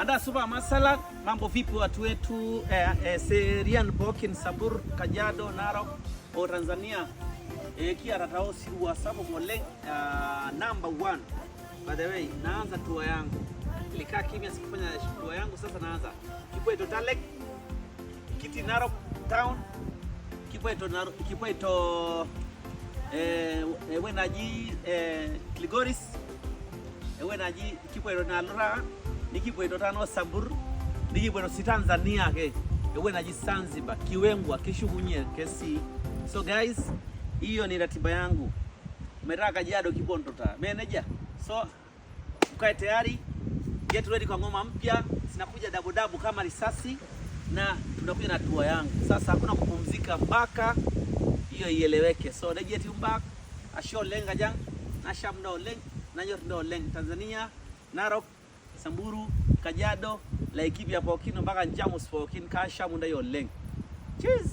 Anda suba masala, mambo vipi watu wetu Serian Bokin Sabur Kajiado Narok o Tanzania kia ratao siwa sabu mole number 1. By the way, naanza tour yangu. Nilikaa kimya sikufanya tour yangu, sasa naanza. Kipweto Talek, Kiti Narok Town, Kipweto Wenaji Kligoris, Wenaji Kipweto Nalura, Nikipweto Tano Sabur, Nikipweto si Tanzania ke, Wenaji Zanzibar, Kiwengwa, Kishugunye, Kesi. So guys, hiyo ni ratiba yangu. Umetaka Kajiado Kibondo ta. Manager. So ukae tayari, get ready kwa ngoma mpya, zinakuja dabu kama risasi na tunakuja na tour yangu. Sasa hakuna kupumzika mpaka hiyo ieleweke. So get you back. Asho lenga jang, na shamno leng, na nyordo leng Tanzania, Narok, Samburu, Kajiado, Laikipia Pokino mpaka Njamus Pokin ka shamu ndio leng. Cheers.